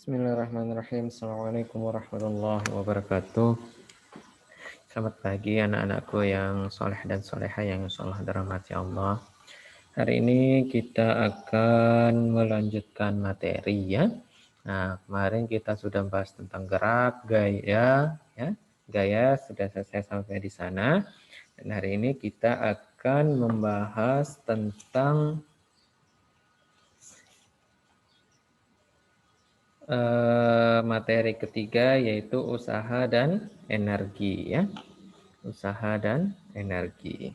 Bismillahirrahmanirrahim. Assalamualaikum warahmatullahi wabarakatuh. Selamat pagi anak-anakku yang soleh dan soleha yang insyaallah dirahmati Allah. Hari ini kita akan melanjutkan materi ya. Nah, kemarin kita sudah bahas tentang gerak, gaya ya. Gaya sudah selesai sampai di sana. Dan hari ini kita akan membahas tentang materi ketiga yaitu usaha dan energi ya. Usaha dan energi.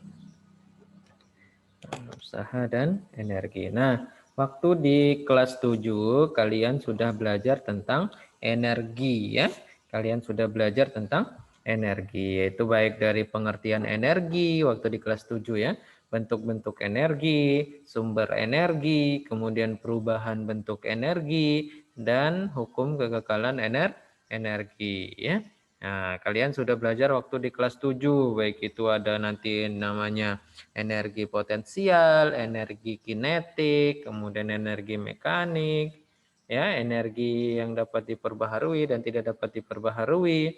Usaha dan energi. Nah, waktu di kelas 7 kalian sudah belajar tentang energi ya. Kalian sudah belajar tentang energi, yaitu baik dari pengertian energi waktu di kelas 7 ya, bentuk-bentuk energi, sumber energi, kemudian perubahan bentuk energi, dan hukum kekekalan energi ya. Nah, kalian sudah belajar waktu di kelas 7, baik itu ada nanti namanya energi potensial, energi kinetik, kemudian energi mekanik, ya, energi yang dapat diperbaharui dan tidak dapat diperbaharui.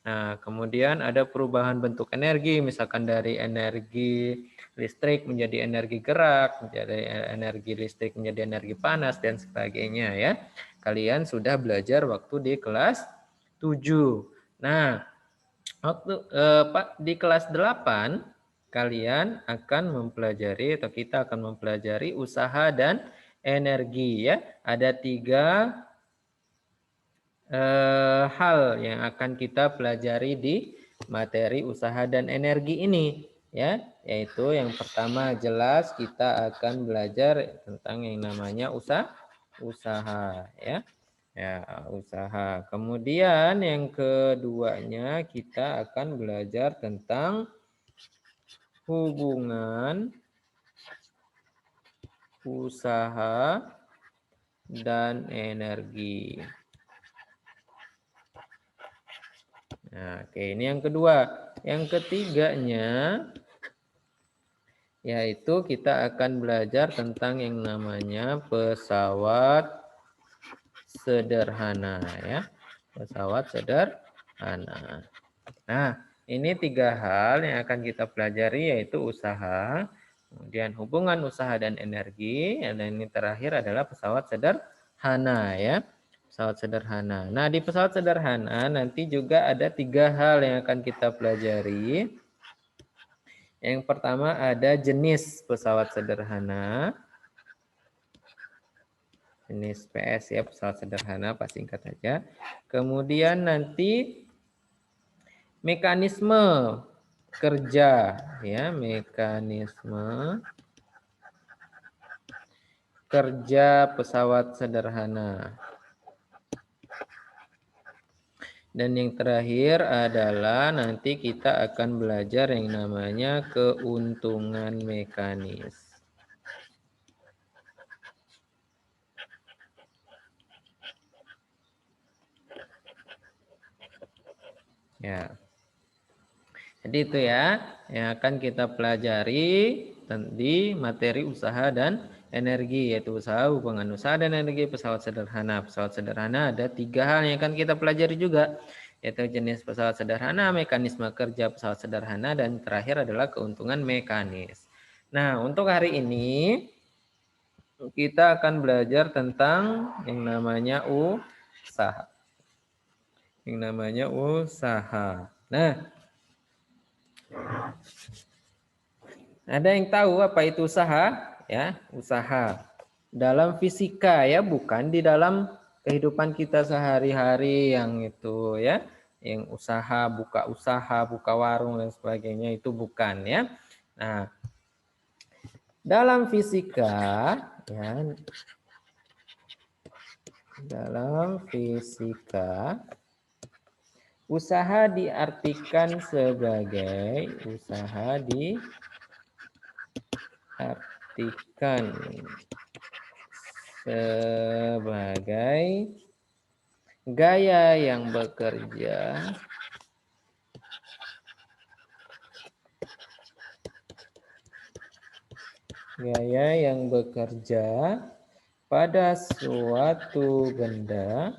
Nah, kemudian ada perubahan bentuk energi, misalkan dari energi listrik menjadi energi gerak, menjadi energi listrik menjadi energi panas dan sebagainya ya. Kalian sudah belajar waktu di kelas 7. Nah, waktu di kelas 8 kalian akan mempelajari atau kita akan mempelajari usaha dan energi ya. Ada 3 hal yang akan kita pelajari di materi usaha dan energi ini ya, yaitu yang pertama jelas kita akan belajar tentang yang namanya usaha ya. Ya, usaha. Kemudian yang keduanya kita akan belajar tentang hubungan usaha dan energi. Nah, oke, ini yang kedua. Yang ketiganya yaitu kita akan belajar tentang yang namanya pesawat sederhana ya. Pesawat sederhana. Nah, ini 3 hal yang akan kita pelajari yaitu usaha, kemudian hubungan usaha dan energi, dan ini terakhir adalah pesawat sederhana ya. Pesawat sederhana. Nah, di pesawat sederhana nanti juga ada 3 hal yang akan kita pelajari. Yang pertama ada jenis pesawat sederhana. Jenis PS ya, pesawat sederhana, pas singkat saja. Kemudian nanti mekanisme kerja ya, mekanisme kerja pesawat sederhana. Dan yang terakhir adalah nanti kita akan belajar yang namanya keuntungan mekanis. Ya. Jadi itu ya yang akan kita pelajari di materi usaha dan energi, yaitu usaha, hubungan usaha dan energi pesawat sederhana. Pesawat sederhana ada 3 hal yang akan kita pelajari juga, yaitu jenis pesawat sederhana, mekanisme kerja pesawat sederhana, dan terakhir adalah keuntungan mekanis. Nah, untuk hari ini kita akan belajar tentang yang namanya usaha. Yang namanya usaha. Nah, ada yang tahu apa itu usaha? Ya, usaha. Dalam fisika ya, bukan di dalam kehidupan kita sehari-hari yang itu ya, yang usaha, buka warung dan sebagainya, itu bukan ya. Nah, dalam fisika ya, dalam fisika usaha diartikan sebagai gaya yang bekerja pada suatu benda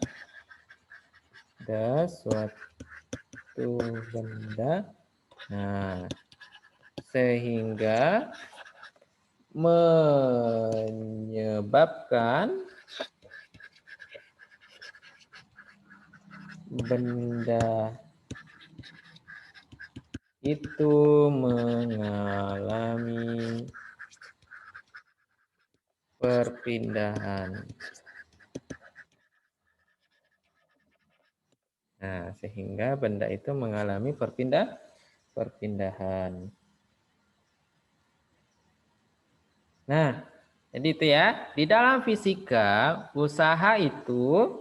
suatu benda. Nah, sehingga menyebabkan benda itu mengalami perpindahan. Nah, sehingga benda itu mengalami perpindahan. Nah, jadi itu ya. Di dalam fisika, usaha itu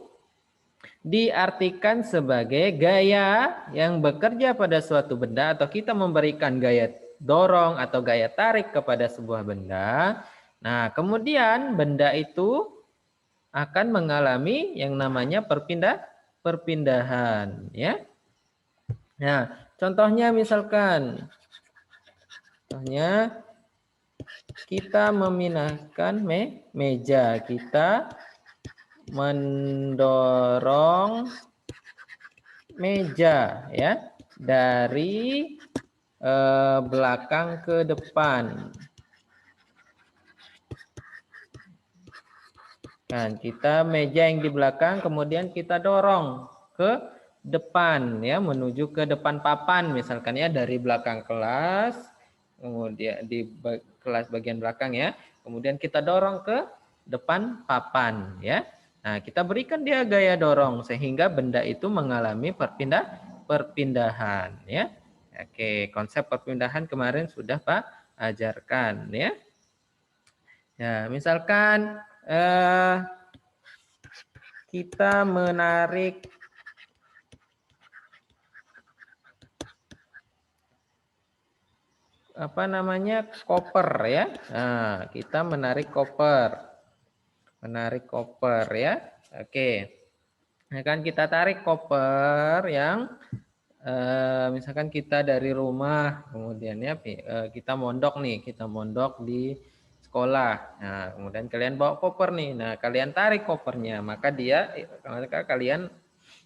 diartikan sebagai gaya yang bekerja pada suatu benda atau kita memberikan gaya dorong atau gaya tarik kepada sebuah benda. Nah, kemudian benda itu akan mengalami yang namanya perpindahan, ya. Nah, contohnya misalkan kita memindahkan meja, kita mendorong meja ya dari belakang ke depan. Kan kita meja yang di belakang kemudian kita dorong ke depan ya, menuju ke depan papan misalkan ya, dari belakang kelas, kemudian di kelas bagian belakang ya, kemudian kita dorong ke depan papan ya. Nah, kita berikan dia gaya dorong sehingga benda itu mengalami perpindahan ya. Oke, konsep perpindahan kemarin sudah Pak ajarkan ya. Ya, misalkan kita menarik koper ya. Nah, kita menarik koper. Ya. Oke. Nah, kan kita tarik koper yang misalkan kita dari rumah, kemudian ya kita mondok di sekolah. Nah, kemudian kalian bawa koper nih. Nah, kalian tarik kopernya, maka kalian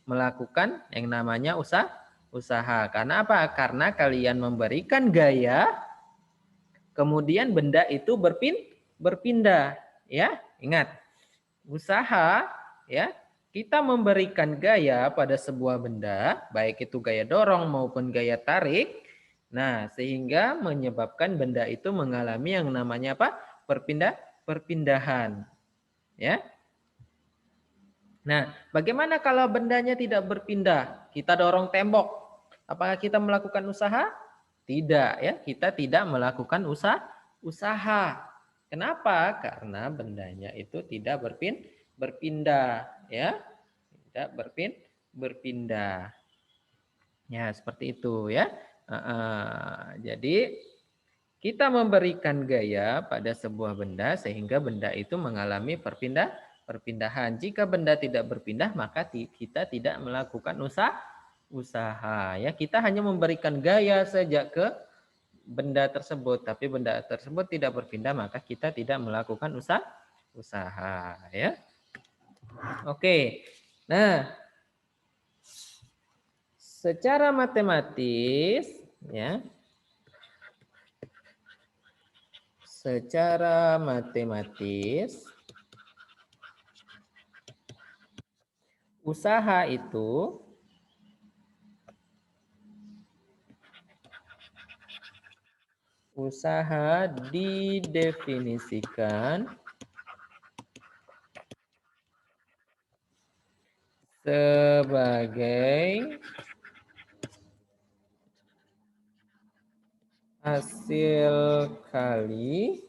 melakukan yang namanya usaha. Karena apa? Karena kalian memberikan gaya, kemudian benda itu berpindah, ya. Ingat, usaha ya, kita memberikan gaya pada sebuah benda, baik itu gaya dorong maupun gaya tarik. Nah, sehingga menyebabkan benda itu mengalami yang namanya apa? Perpindahan. Ya. Nah, bagaimana kalau bendanya tidak berpindah? Kita dorong tembok. Apakah kita melakukan usaha? Tidak ya, kita tidak melakukan usaha. Kenapa? Karena bendanya itu tidak berpindah ya. Tidak berpindah. Ya, seperti itu ya. Jadi kita memberikan gaya pada sebuah benda sehingga benda itu mengalami perpindahan. Jika benda tidak berpindah, maka kita tidak melakukan usaha. Ya, kita hanya memberikan gaya saja ke benda tersebut, tapi benda tersebut tidak berpindah, maka kita tidak melakukan usaha. Ya, oke. Nah, secara matematis, ya. Secara matematis, usaha itu didefinisikan sebagai hasil kali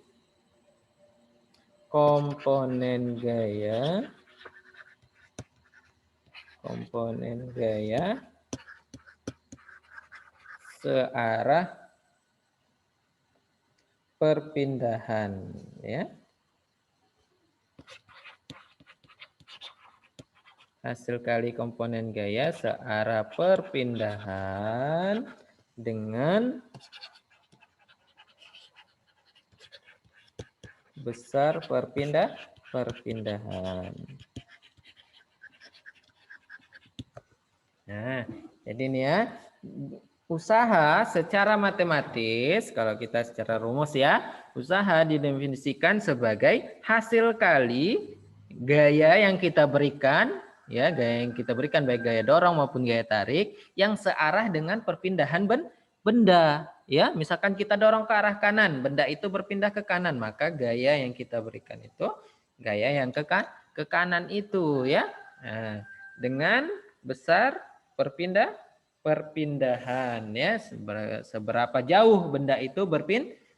komponen gaya searah perpindahan ya. Hasil kali komponen gaya searah perpindahan dengan besar perpindahan. Nah, jadi ini ya, usaha secara matematis, kalau kita secara rumus ya, usaha didefinisikan sebagai hasil kali gaya yang kita berikan, ya, gaya yang kita berikan baik gaya dorong maupun gaya tarik yang searah dengan perpindahan benda, ya. Misalkan kita dorong ke arah kanan, benda itu berpindah ke kanan, maka gaya yang kita berikan itu gaya yang ke kanan itu, ya. Nah, dengan besar perpindahan, ya, seberapa jauh benda itu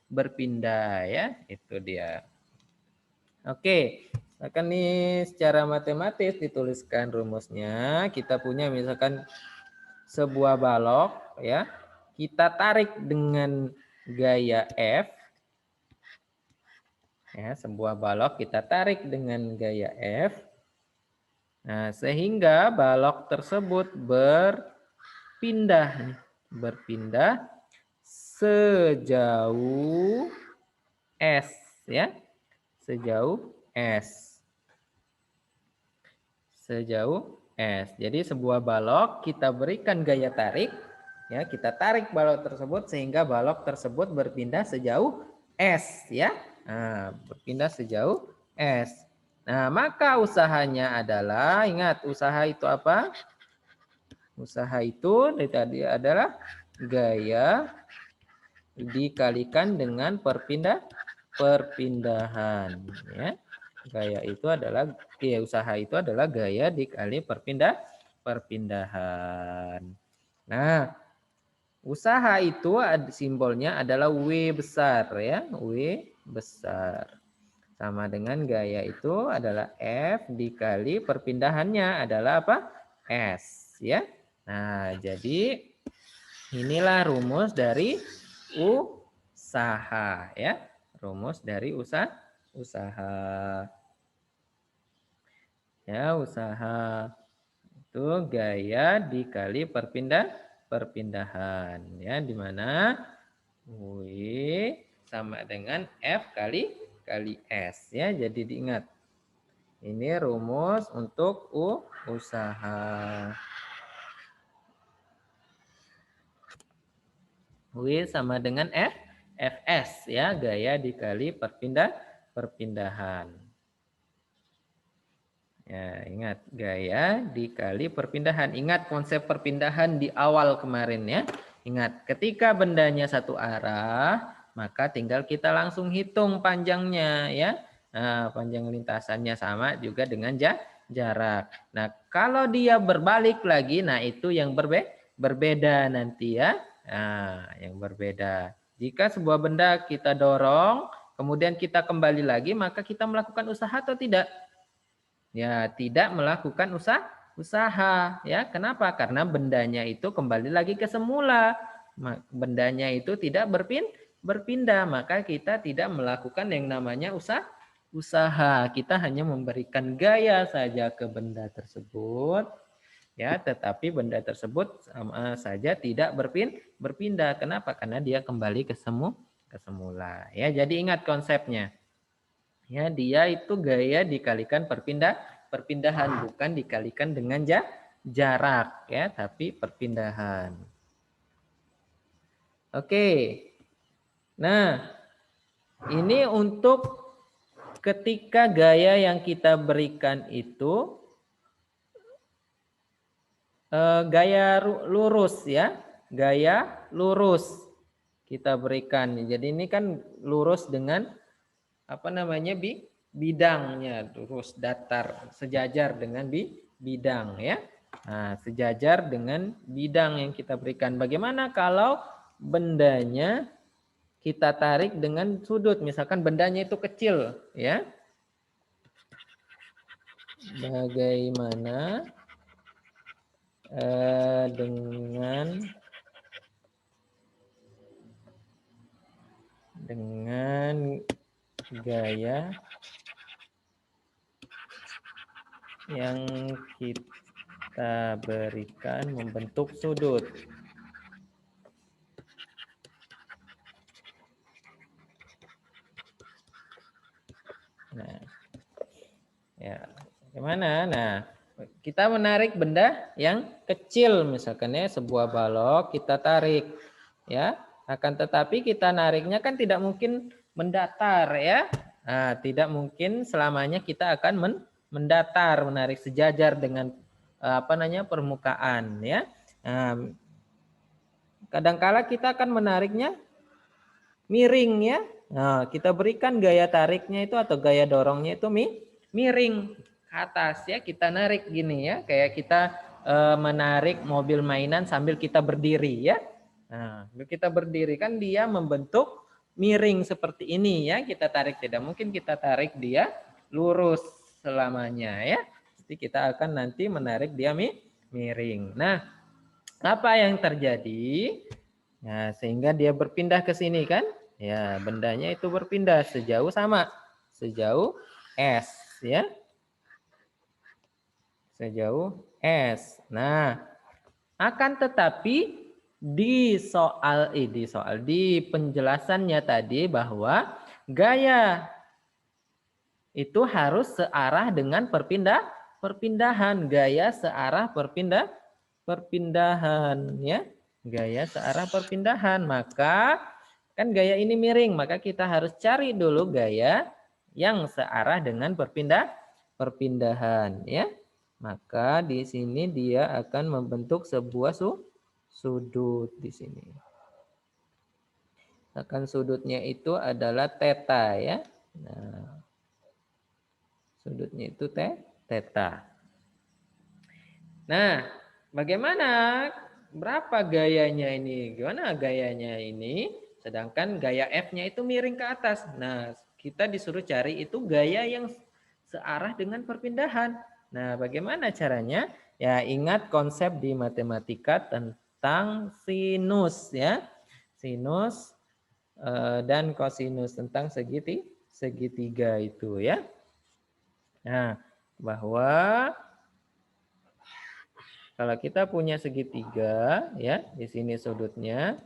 berpindah, ya, itu dia. Oke, misalkan nih secara matematis dituliskan rumusnya, kita punya misalkan sebuah balok, ya, kita tarik dengan gaya F, ya, sebuah balok kita tarik dengan gaya F. Nah, sehingga balok tersebut berpindah sejauh S, ya, sejauh S, Jadi sebuah balok kita berikan gaya tarik, ya, kita tarik balok tersebut sehingga balok tersebut berpindah sejauh S, ya. Nah, berpindah sejauh S. Nah, maka usahanya adalah, ingat usaha itu apa? Usaha itu tadi adalah gaya dikalikan dengan perpindahan, ya. Gaya itu adalah, ya, usaha itu adalah gaya dikali perpindahan. Nah, usaha itu simbolnya adalah W besar, ya, W besar. Sama dengan gaya itu adalah F dikali perpindahannya adalah apa? S, ya. Nah, jadi inilah rumus dari usaha, ya. Rumus dari usaha. Ya, usaha itu gaya dikali perpindahan, ya, di mana W sama dengan F kali S, ya. Jadi diingat. Ini rumus untuk usaha. W sama dengan Fs, ya, gaya dikali perpindahan. Ya, ingat gaya dikali perpindahan. Ingat konsep perpindahan di awal kemarin, ya. Ingat, ketika bendanya satu arah, maka tinggal kita langsung hitung panjangnya, ya. Nah, panjang lintasannya sama juga dengan jarak. Nah, kalau dia berbalik lagi, nah itu yang berbeda nanti, ya. Nah, yang berbeda. Jika sebuah benda kita dorong, kemudian kita kembali lagi, maka kita melakukan usaha atau tidak? Ya, tidak melakukan usaha, ya. Kenapa? Karena bendanya itu kembali lagi ke semula. Bendanya itu tidak berpindah, maka kita tidak melakukan yang namanya usaha. Kita hanya memberikan gaya saja ke benda tersebut, ya, tetapi benda tersebut sama saja tidak berpindah. Kenapa? Karena dia kembali ke semula, ya. Jadi ingat konsepnya. Ya, dia itu gaya dikalikan perpindahan, bukan dikalikan dengan jarak, ya, tapi perpindahan. Oke. Nah, ini untuk ketika gaya yang kita berikan itu gaya lurus, ya. Gaya lurus kita berikan. Jadi ini kan lurus dengan apa namanya, bidangnya, lurus datar sejajar dengan bidang, ya. Nah, sejajar dengan bidang yang kita berikan. Bagaimana kalau bendanya kita tarik dengan sudut, misalkan bendanya itu kecil, ya. Bagaimana dengan gaya yang kita berikan membentuk sudut. Nah, ya, bagaimana? Nah, Kita menarik benda yang kecil, misalkan ya sebuah balok kita tarik, ya. Akan tetapi kita nariknya kan tidak mungkin mendatar, ya. Nah, tidak mungkin selamanya kita akan mendatar, menarik sejajar dengan permukaan, ya. Nah, kadangkala kita akan menariknya miring, ya. Nah, kita berikan gaya tariknya itu atau gaya dorongnya itu miring ke atas, ya. Kita narik gini, ya, kayak kita menarik mobil mainan sambil kita berdiri, ya. Nah, sambil kita berdiri kan dia membentuk miring seperti ini, ya. Kita tarik, tidak mungkin kita tarik dia lurus selamanya, ya. Jadi kita akan nanti menarik dia miring. Nah, apa yang terjadi? Nah, sehingga dia berpindah ke sini kan? Ya, bendanya itu berpindah sejauh sama, sejauh S, ya. Sejauh S. Nah, akan tetapi di penjelasannya tadi bahwa gaya itu harus searah dengan perpindahan, gaya searah perpindahan, ya. Gaya searah perpindahan. Maka kan gaya ini miring, maka kita harus cari dulu gaya yang searah dengan perpindahan, ya. Maka di sini dia akan membentuk sebuah sudut di sini. Akan sudutnya itu adalah theta, ya. Nah, sudutnya itu theta. Nah, bagaimana? Berapa gayanya ini? Gimana gayanya ini? Sedangkan gaya F-nya itu miring ke atas. Nah, kita disuruh cari itu gaya yang searah dengan perpindahan. Nah, bagaimana caranya? Ya, ingat konsep di matematika tentang sinus, ya. Sinus dan kosinus, tentang segitiga itu, ya. Nah, bahwa kalau kita punya segitiga, ya, di sini sudutnya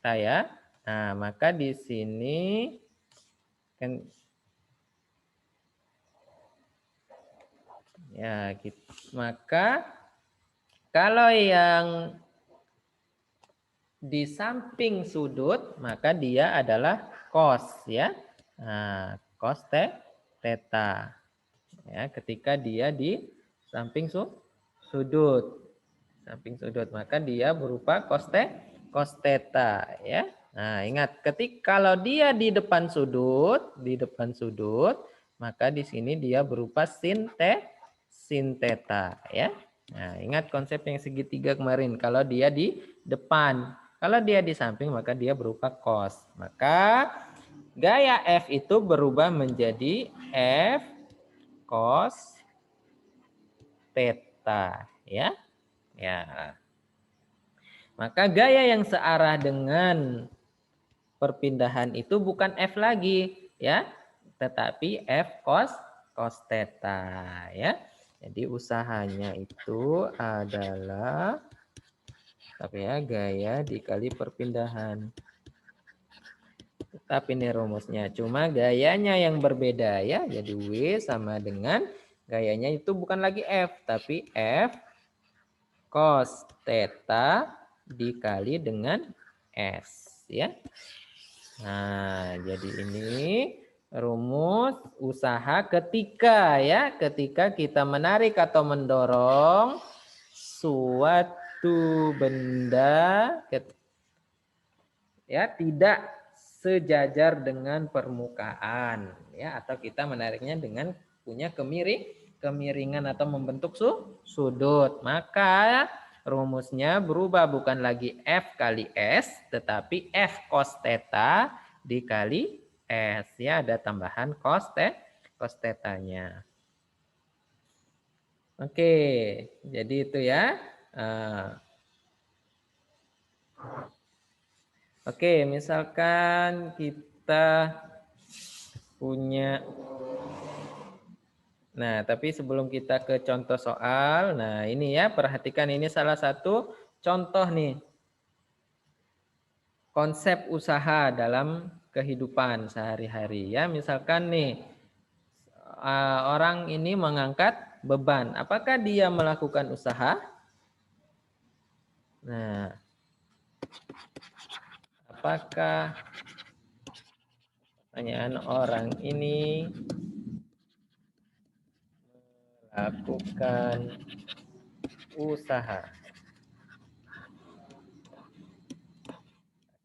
saya. Nah, maka di sini kan ya, maka kalau yang di samping sudut maka dia adalah cos, ya. Nah, cos theta. Ya, ketika dia di samping sudut. Samping sudut maka dia berupa cos theta, ya. Nah, ingat kalau dia di depan sudut, maka di sini dia berupa sin theta, ya. Nah, ingat konsep yang segitiga kemarin, kalau dia di depan, kalau dia di samping maka dia berupa cos. Maka gaya F itu berubah menjadi F cos theta, ya. Ya. Maka gaya yang searah dengan perpindahan itu bukan F lagi, ya, tetapi F cos theta, ya. Jadi usahanya itu adalah gaya dikali perpindahan. Tetap ini rumusnya, cuma gayanya yang berbeda, ya. Jadi W sama dengan gayanya itu bukan lagi F, tapi F cos theta dikali dengan S, ya. Nah, jadi ini rumus usaha ketika kita menarik atau mendorong suatu benda, ya, tidak sejajar dengan permukaan, ya, atau kita menariknya dengan punya kemiringan atau membentuk sudut. Maka rumusnya berubah, bukan lagi F kali S, tetapi F cos theta dikali S, ya, ada tambahan cos theta-nya. Oke, jadi itu, ya. Oke, misalkan kita punya. Nah, tapi sebelum kita ke contoh soal, nah ini, ya, perhatikan, ini salah satu contoh nih konsep usaha dalam kehidupan sehari-hari, ya. Misalkan nih orang ini mengangkat beban. Apakah dia melakukan usaha? Nah, apakah pertanyaan orang ini melakukan usaha?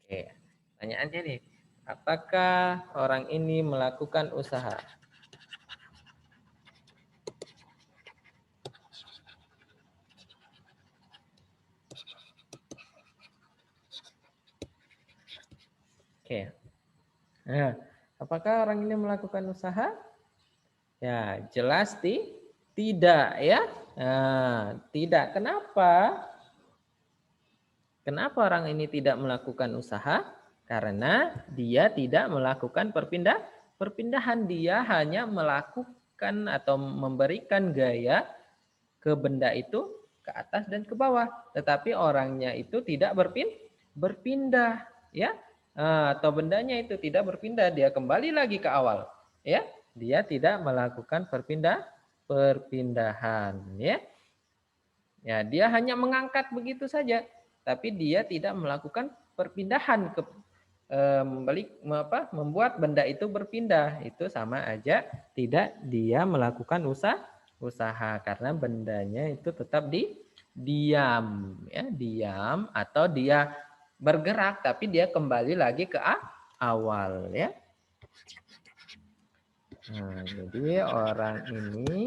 Oke, pertanyaan jadi, apakah orang ini melakukan usaha? Oke. Nah, apakah orang ini melakukan usaha? Ya, jelas tidak ya. Nah, tidak. Kenapa? Kenapa orang ini tidak melakukan usaha? Karena dia tidak melakukan perpindahan. Dia hanya melakukan atau memberikan gaya ke benda itu ke atas dan ke bawah. Tetapi orangnya itu tidak berpindah, ya. Atau bendanya itu tidak berpindah, dia kembali lagi ke awal, ya. Dia tidak melakukan perpindahan, ya. Ya, dia hanya mengangkat begitu saja, tapi dia tidak melakukan perpindahan ke membuat benda itu berpindah. Itu sama aja tidak dia melakukan usaha karena bendanya itu tetap diam, ya, diam, atau dia bergerak tapi dia kembali lagi ke awal, ya. Nah, jadi orang ini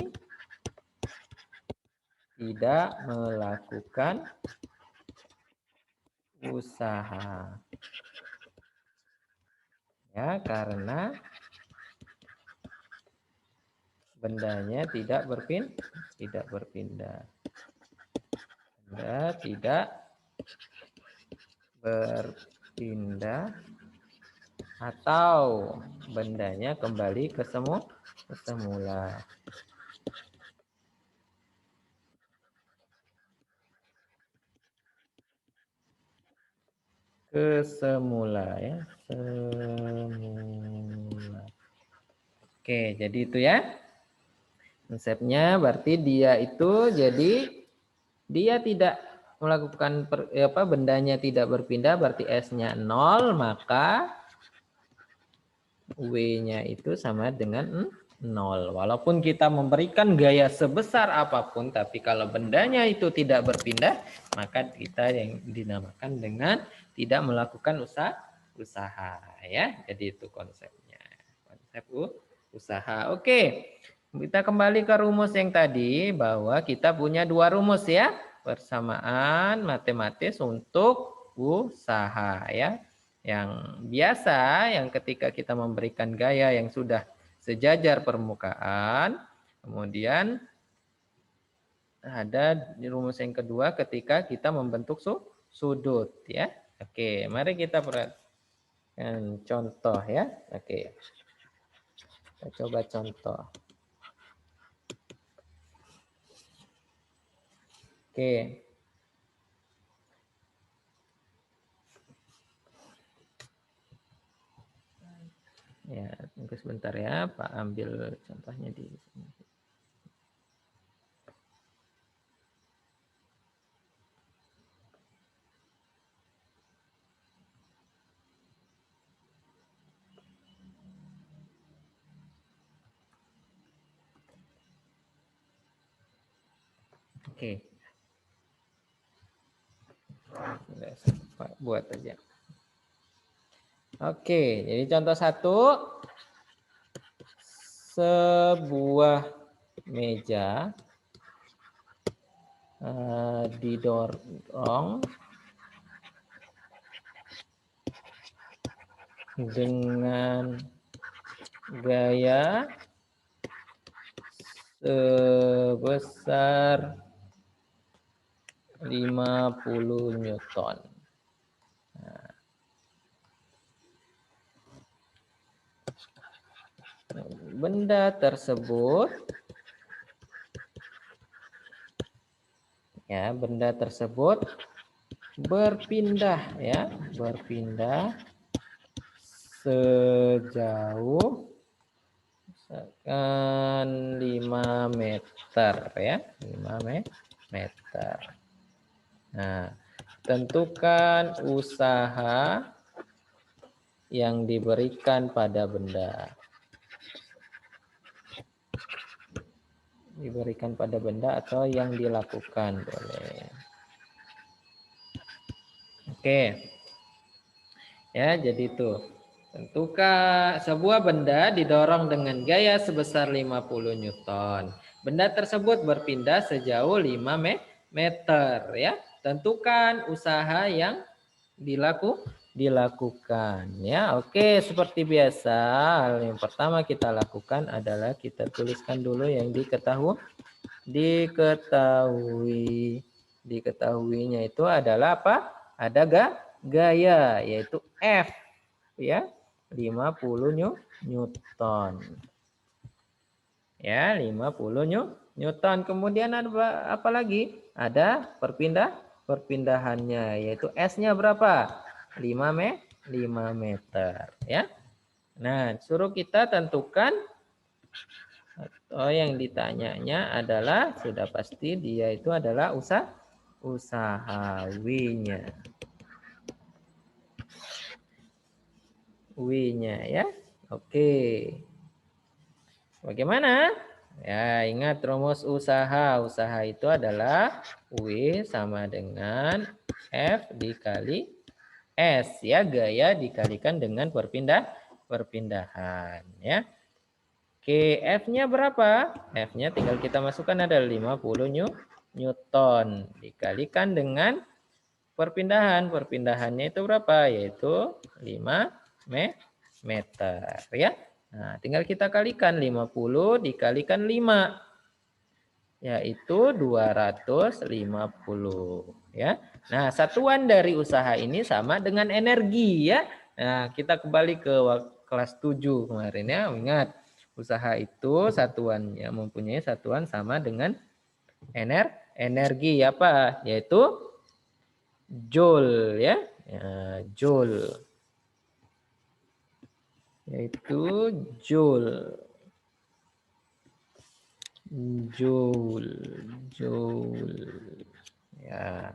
tidak melakukan usaha, ya, karena bendanya tidak berpindah. Benda tidak berpindah atau bendanya kembali ke semula. Ke semula, ya, semula. Oke, jadi itu ya konsepnya. Berarti dia itu jadi dia tidak melakukan bendanya tidak berpindah, berarti S-nya 0, maka W-nya itu sama dengan 0. Walaupun kita memberikan gaya sebesar apapun, tapi kalau bendanya itu tidak berpindah, maka kita yang dinamakan dengan tidak melakukan usaha, ya. Jadi itu konsepnya. Konsep usaha. Oke. Kita kembali ke rumus yang tadi, bahwa kita punya dua rumus, ya. Persamaan matematis untuk usaha, ya. Yang biasa, yang ketika kita memberikan gaya yang sudah sejajar permukaan, kemudian ada rumus yang kedua ketika kita membentuk sudut, ya. Oke, mari kita perhatikan contoh, ya. Oke, kita coba contoh. Oke. Ya, tunggu sebentar ya, Pak ambil contohnya di sini. Oke. Pak buat aja. Oke, jadi contoh 1, sebuah meja didorong dengan gaya sebesar 50 Newton. Benda tersebut, ya, benda tersebut berpindah, ya, berpindah sejauh 5 meter ya, 5 meter. Nah, tentukan usaha yang diberikan pada benda. Diberikan pada benda atau yang dilakukan boleh. Oke. Ya, jadi itu. Tentukan sebuah benda didorong dengan gaya sebesar 50 Newton. Benda tersebut berpindah sejauh 5 meter ya. Tentukan usaha yang dilakukan ya. Oke, seperti biasa hal yang pertama kita lakukan adalah kita tuliskan dulu yang diketahuinya itu adalah apa? Ada gaya yaitu F ya, 50 Newton. Ya, 50 Newton. Kemudian ada apa lagi? Ada perpindahannya yaitu S-nya berapa? 5 meter ya. Nah, suruh kita tentukan atau yang ditanyanya adalah sudah pasti dia itu adalah usahawinya. W-nya ya. Oke. Bagaimana? Ya, ingat rumus usaha. Usaha itu adalah W sama dengan F dikali S ya, gaya dikalikan dengan perpindahan ya. Oke, F-nya berapa? F-nya tinggal kita masukkan ada 50 Newton dikalikan dengan perpindahan. Perpindahannya itu berapa? Yaitu 5 meter ya. Nah, tinggal kita kalikan 50 dikalikan 5 yaitu 250 ya. Nah, satuan dari usaha ini sama dengan energi ya. Nah, kita kembali ke kelas 7 kemarin ya. Ingat, usaha itu satuannya mempunyai satuan sama dengan energi apa? Yaitu joule ya. Joule. Yaitu joule. Joule. Ya.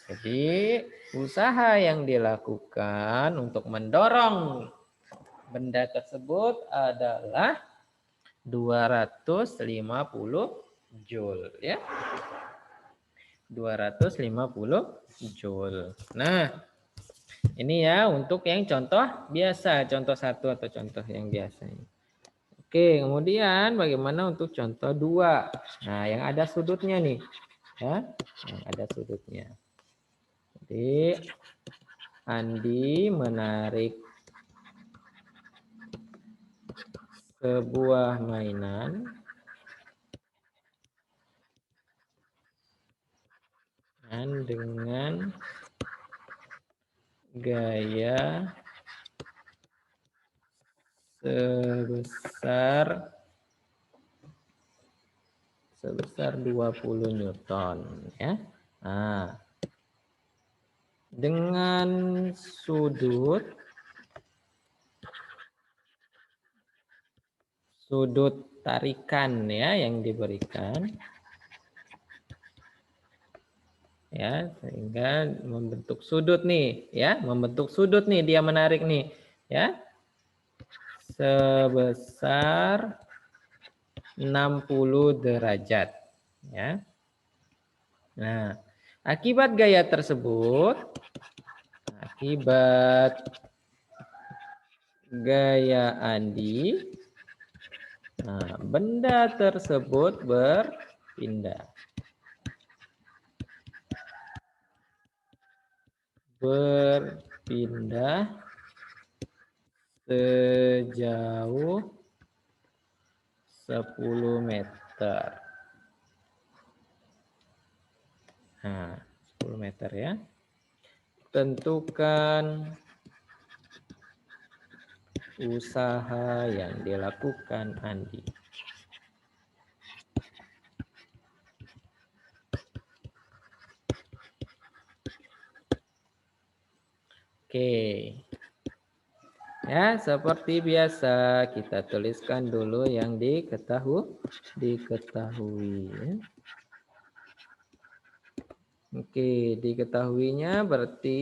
Jadi, usaha yang dilakukan untuk mendorong benda tersebut adalah 250 joule ya. 250 joule. Nah, ini ya untuk yang contoh biasa, contoh 1 atau contoh yang biasa. Oke, kemudian bagaimana untuk contoh 2? Nah, yang ada sudutnya nih. Ya, yang ada sudutnya. Jadi, Andi menarik sebuah mainan dengan gaya sebesar 20 Newton ya. Nah, dengan sudut tarikan ya yang diberikan ya, sehingga membentuk sudut nih ya, membentuk sudut nih, dia menarik nih ya, sebesar 60 derajat ya. Nah, akibat gaya tersebut, akibat gaya Andi, nah, benda tersebut berpindah sejauh 10 meter. Nah, 10 meter ya. Tentukan usaha yang dilakukan Andi. Oke. Ya, seperti biasa kita tuliskan dulu yang diketahui ya. Oke, diketahuinya berarti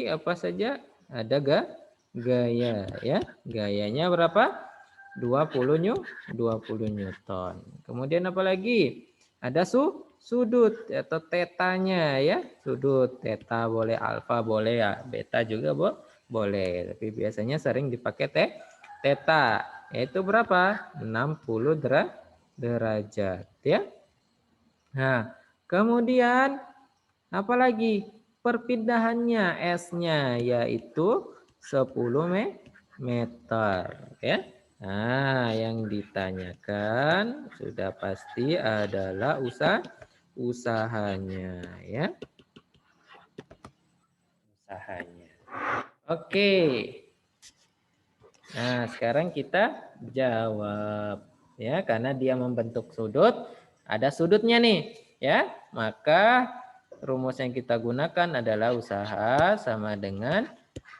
apa saja? Ada gaya ya. Gayanya berapa? 20 Newton. Kemudian apa lagi? Ada sudut atau tetanya ya. Sudut teta boleh, alfa boleh ya, beta juga boleh. Tapi biasanya sering dipakai teta. Yaitu berapa? 60 derajat ya. Nah, kemudian apalagi perpindahannya S-nya yaitu 10 meter ya. Nah, yang ditanyakan sudah pasti adalah usahanya ya. Usahanya. Oke. Nah, sekarang kita jawab ya, karena dia membentuk sudut, ada sudutnya nih ya. Maka rumus yang kita gunakan adalah usaha sama dengan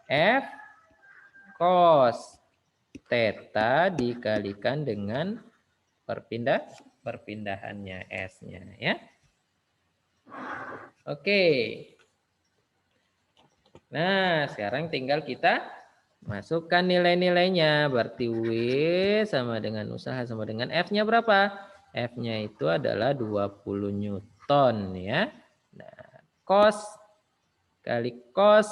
F cos theta dikalikan dengan perpindahannya S-nya ya. Oke. Nah, sekarang tinggal kita masukkan nilai-nilainya. Berarti W sama dengan usaha sama dengan F-nya berapa? F-nya itu adalah 20 Newton ya. Nah, cos kali cos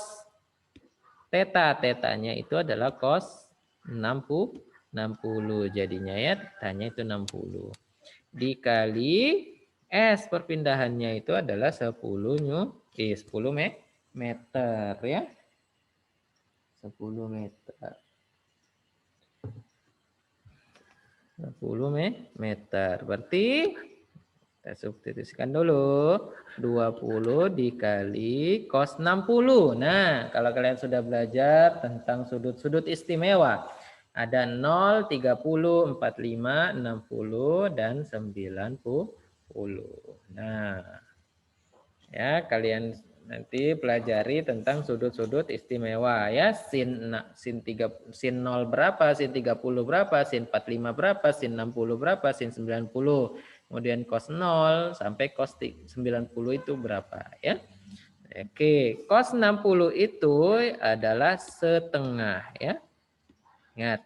theta. Tetanya itu adalah cos 60 jadinya ya. Tetanya itu 60. Dikali S perpindahannya itu adalah 10 meter ya. 10 meter. 10 meter. Berarti kita substitusikan dulu. 20 dikali cos 60. Nah, kalau kalian sudah belajar tentang sudut-sudut istimewa. Ada 0, 30, 45, 60, dan 90. Nah, ya kalian nanti pelajari tentang sudut-sudut istimewa ya. Sin 0 berapa, sin 30 berapa, sin 45 berapa, sin 60 berapa, sin 90. Kemudian cos 0 sampai cos 90 itu berapa ya. Oke, cos 60 itu adalah setengah ya. Ingat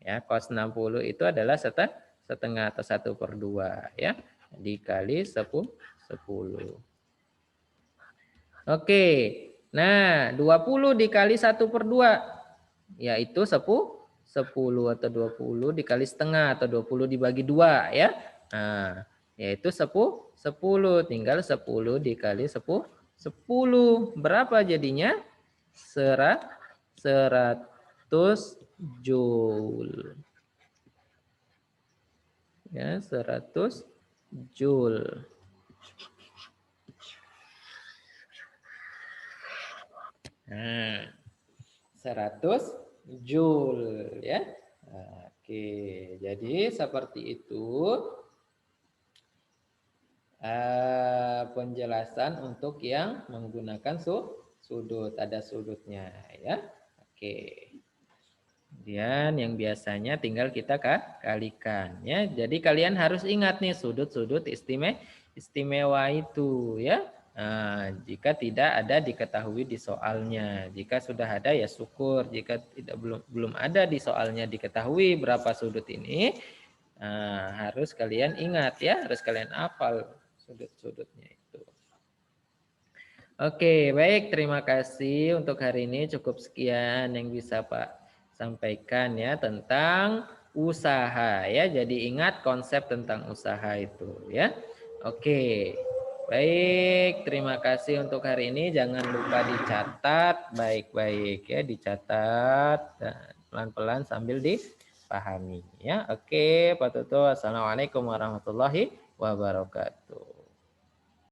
ya, cos 60 itu adalah setengah atau 1/2 ya. Dikali 10. Oke. Nah, 20 dikali 1/2 yaitu 10 atau 20 dikali setengah atau 20 dibagi 2 ya. Nah, yaitu 10 tinggal 10 dikali 10 berapa jadinya? 100 joule. Ya, 100 joule. Nah, 100 joule ya. Oke, jadi seperti itu penjelasan untuk yang menggunakan sudut, ada sudutnya ya. Oke. Kemudian yang biasanya tinggal kita kalikan ya. Jadi kalian harus ingat nih sudut-sudut istimewa itu ya. Nah, jika tidak ada diketahui di soalnya. Jika sudah ada ya syukur. Jika belum ada di soalnya diketahui berapa sudut ini, harus kalian ingat ya, harus kalian hafal sudut-sudutnya itu. Oke, baik, terima kasih untuk hari ini cukup sekian yang bisa Pak sampaikan ya tentang usaha ya. Jadi ingat konsep tentang usaha itu ya. Oke. Baik, terima kasih untuk hari ini. Jangan lupa dicatat baik-baik ya, dicatat dan pelan-pelan sambil dipahami ya. Oke, Pak Tutu. Assalamualaikum warahmatullahi wabarakatuh.